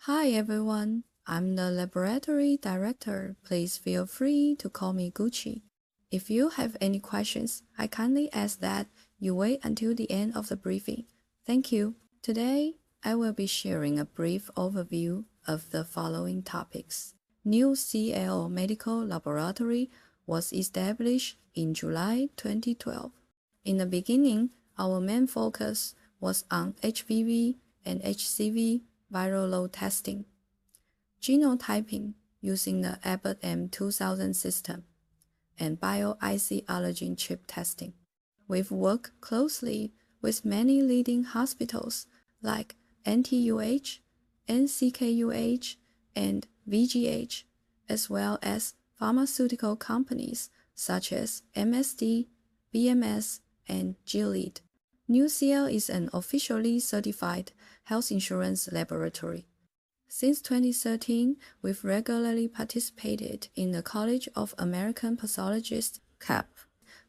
Hi everyone, I'm the laboratory director. Please feel free to call me Gucci. If you have any questions, I kindly ask that you wait until the end of the briefing. Thank you. Today, I will be sharing a brief overview of the following topics. New CL Medical Laboratory was established in July 2012. In the beginning, our main focus was on HPV and HCV viral load testing, genotyping using the Abbott M2000 system, and bio-IC allergen chip testing. We've worked closely with many leading hospitals like NTUH, NCKUH, and VGH, as well as pharmaceutical companies such as MSD, BMS, and Gilead. NewCL is an officially certified health insurance laboratory. Since 2013, we've regularly participated in the College of American Pathologists (CAP)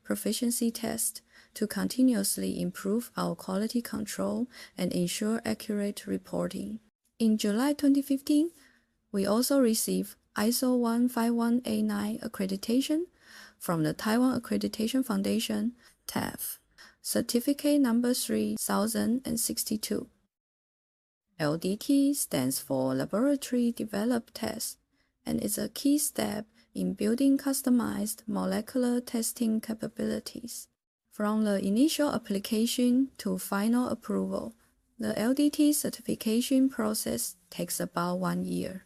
proficiency test to continuously improve our quality control and ensure accurate reporting. In July 2015, we also received ISO 15189 accreditation from the Taiwan Accreditation Foundation (TAF), certificate number 3062. LDT stands for Laboratory Developed Test and is a key step in building customized molecular testing capabilities. From the initial application to final approval, the LDT certification process takes about 1 year.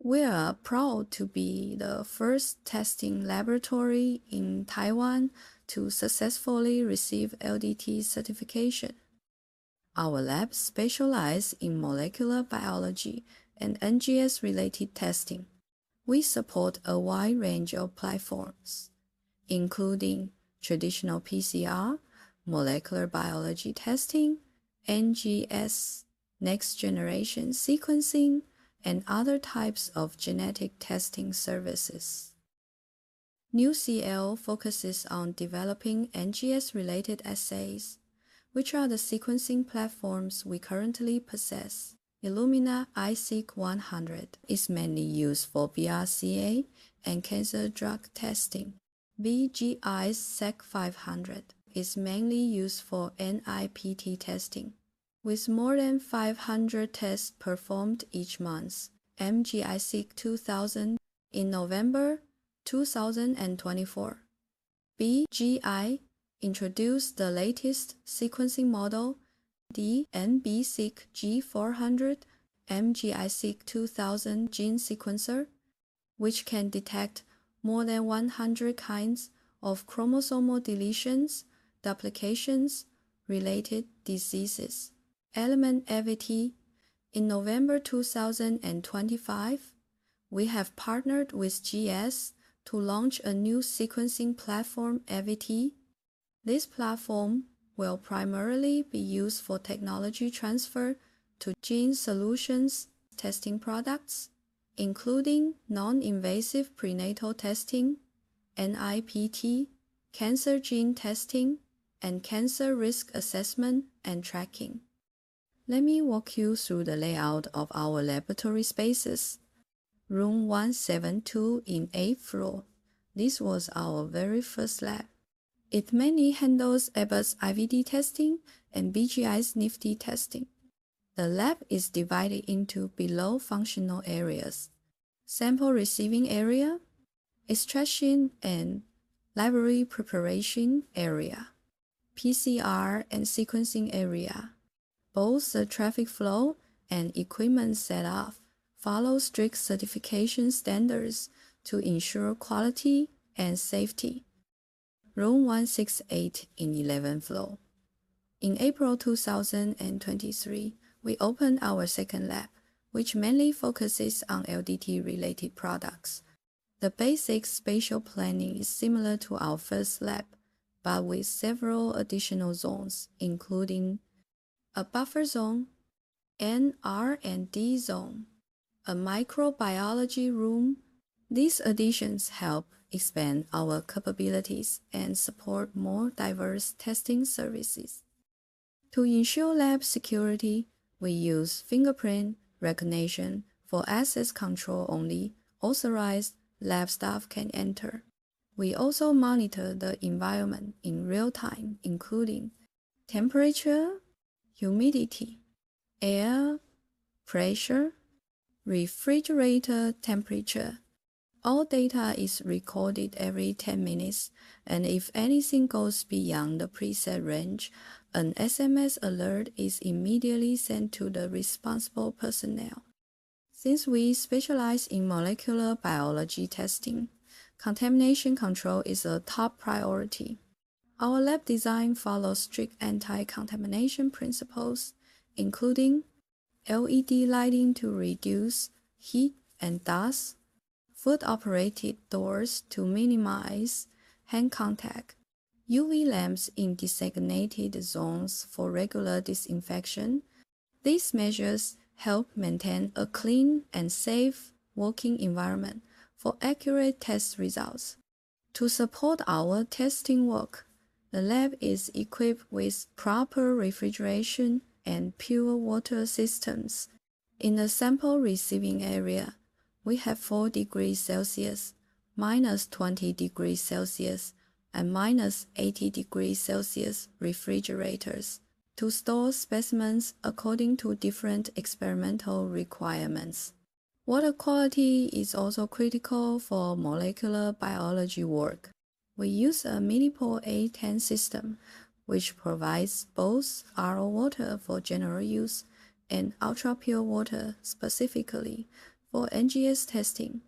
We are proud to be the first testing laboratory in Taiwan to successfully receive LDT certification. Our labs specialize in molecular biology and NGS-related testing. We support a wide range of platforms, including traditional PCR, molecular biology testing, NGS, next-generation sequencing, and other types of genetic testing services. NewCL focuses on developing NGS-related assays, which are the sequencing platforms we currently possess. Illumina iSeq 100 is mainly used for BRCA and cancer drug testing. BGI's SEC 500 is mainly used for NIPT testing. With more than 500 tests performed each month, MGISeq 2000 in November 2024. BGI introduced the latest sequencing model, the NBSeq G400 MGISeq 2000 gene sequencer, which can detect more than 100 kinds of chromosomal deletions, duplications, related diseases. Element AVT. In November 2025, we have partnered with GS to launch a new sequencing platform, AVT. This platform will primarily be used for technology transfer to gene solutions testing products, including non-invasive prenatal testing, NIPT, cancer gene testing, and cancer risk assessment and tracking. Let me walk you through the layout of our laboratory spaces. Room 172 in 8th floor. This was our very first lab. It mainly handles Abbott's IVD testing and BGI's NIFTY testing. The lab is divided into below functional areas: sample receiving area, extraction and library preparation area, PCR and sequencing area. Both the traffic flow and equipment setup follow strict certification standards to ensure quality and safety. Room 168 in 11th floor. In April 2023, we opened our second lab, which mainly focuses on LDT-related products. The basic spatial planning is similar to our first lab, but with several additional zones, including a buffer zone, an R&D zone, a microbiology room. These additions help expand our capabilities and support more diverse testing services. To ensure lab security, we use fingerprint recognition For access control only, authorized lab staff can enter. We also monitor the environment in real time, including temperature, humidity, air pressure, refrigerator temperature. All data is recorded every 10 minutes, and if anything goes beyond the preset range, an SMS alert is immediately sent to the responsible personnel. Since we specialize in molecular biology testing, contamination control is a top priority. Our lab design follows strict anti-contamination principles, including LED lighting to reduce heat and dust, foot-operated doors to minimize hand contact, UV lamps in designated zones for regular disinfection. These measures help maintain a clean and safe working environment for accurate test results. To support our testing work, the lab is equipped with proper refrigeration and pure water systems. In the sample receiving area, we have 4 degrees Celsius, -20 degrees Celsius, and -80 degrees Celsius refrigerators to store specimens according to different experimental requirements. Water quality is also critical for molecular biology work. We use a Millipore A10 system, which provides both RO water for general use and ultra-pure water specifically for NGS testing.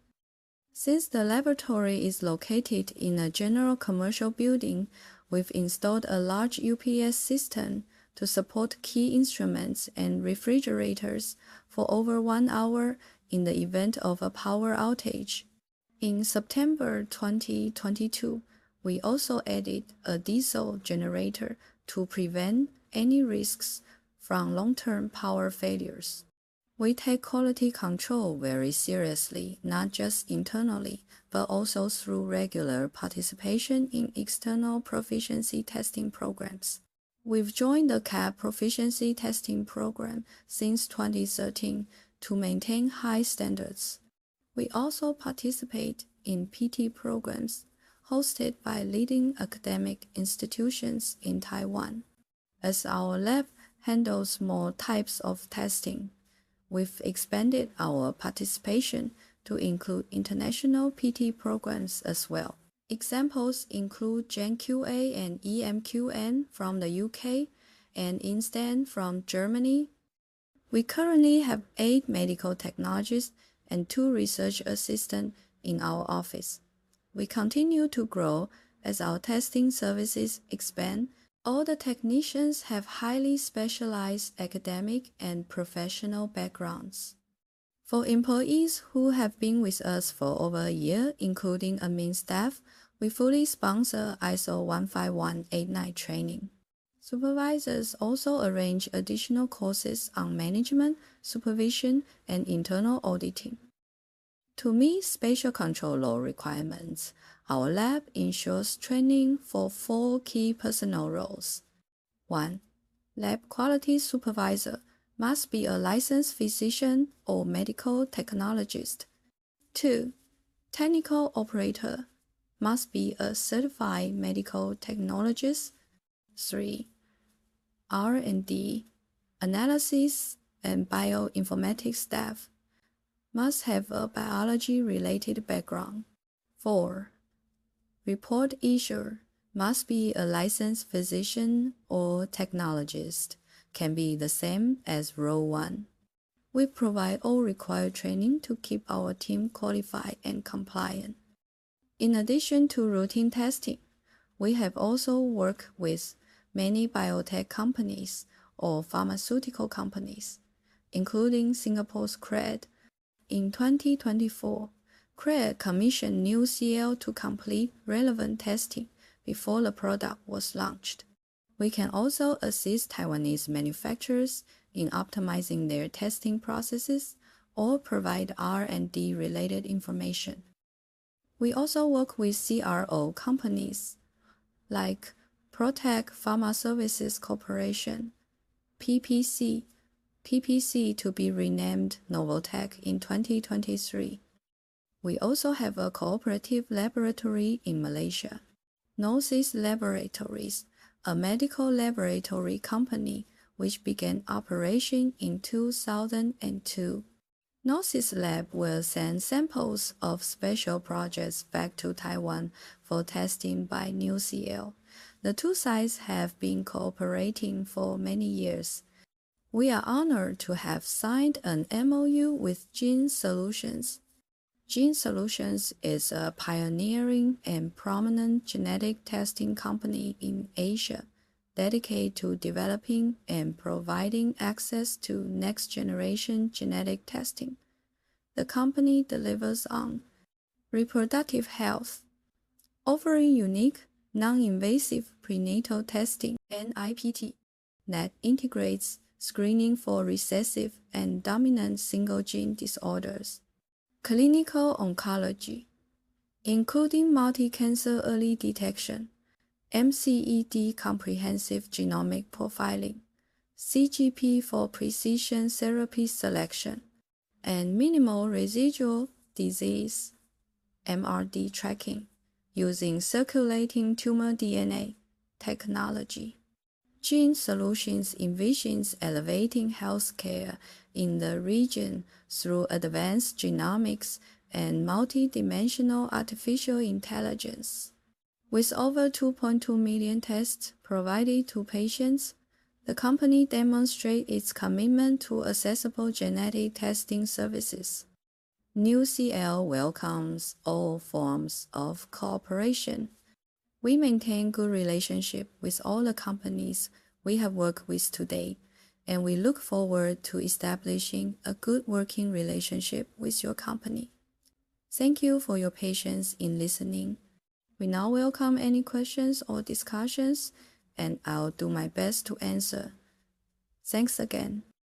Since the laboratory is located in a general commercial building, we've installed a large UPS system to support key instruments and refrigerators for over 1 hour in the event of a power outage. In September 2022, we also added a diesel generator to prevent any risks from long-term power failures. We take quality control very seriously, not just internally, but also through regular participation in external proficiency testing programs. We've joined the CAP proficiency testing program since 2013 to maintain high standards. We also participate in PT programs hosted by leading academic institutions in Taiwan. As our lab handles more types of testing, we've expanded our participation to include international PT programs as well. Examples include GenQA and EMQN from the UK and InSTAN from Germany. We currently have 8 medical technologists and 2 research assistants in our office. We continue to grow as our testing services expand. All the technicians have highly specialized academic and professional backgrounds. For employees who have been with us for over a year, including admin staff, we fully sponsor ISO 15189 training. Supervisors also arrange additional courses on management, supervision, and internal auditing. To meet spatial control law requirements, our lab ensures training for 4 key personnel roles. 1. Lab quality supervisor must be a licensed physician or medical technologist. 2. Technical operator must be a certified medical technologist. 3. R&D, analysis, and bioinformatics staff must have a biology-related background. 4. Report issuer must be a licensed physician or technologist, can be the same as role 1. We provide all required training to keep our team qualified and compliant. In addition to routine testing, we have also worked with many biotech companies or pharmaceutical companies, including Singapore's CRED. In 2024, CRED commissioned new CL to complete relevant testing before the product was launched. We can also assist Taiwanese manufacturers in optimizing their testing processes or provide R&D related information. We also work with CRO companies like Protec Pharma Services Corporation, PPC, TPC to be renamed Novotech in 2023. We also have a cooperative laboratory in Malaysia, Gnosis Laboratories, a medical laboratory company which began operation in 2002. Gnosis Lab will send samples of special projects back to Taiwan for testing by NewCL. The two sides have been cooperating for many years. We are honored to have signed an MOU with Gene Solutions. Gene Solutions is a pioneering and prominent genetic testing company in Asia, dedicated to developing and providing access to next-generation genetic testing. The company delivers on reproductive health, offering unique, non-invasive prenatal testing (NIPT) that integrates screening for recessive and dominant single-gene disorders. Clinical oncology, including multi-cancer early detection, MCED comprehensive genomic profiling, CGP for precision therapy selection, and minimal residual disease (MRD) tracking using circulating tumor DNA technology. Gene Solutions envisions elevating healthcare in the region through advanced genomics and multi-dimensional artificial intelligence. With over 2.2 million tests provided to patients, the company demonstrates its commitment to accessible genetic testing services. NewCL welcomes all forms of cooperation. We maintain good relationship with all the companies we have worked with today, and we look forward to establishing a good working relationship with your company. Thank you for your patience in listening. We now welcome any questions or discussions, and I'll do my best to answer. Thanks again.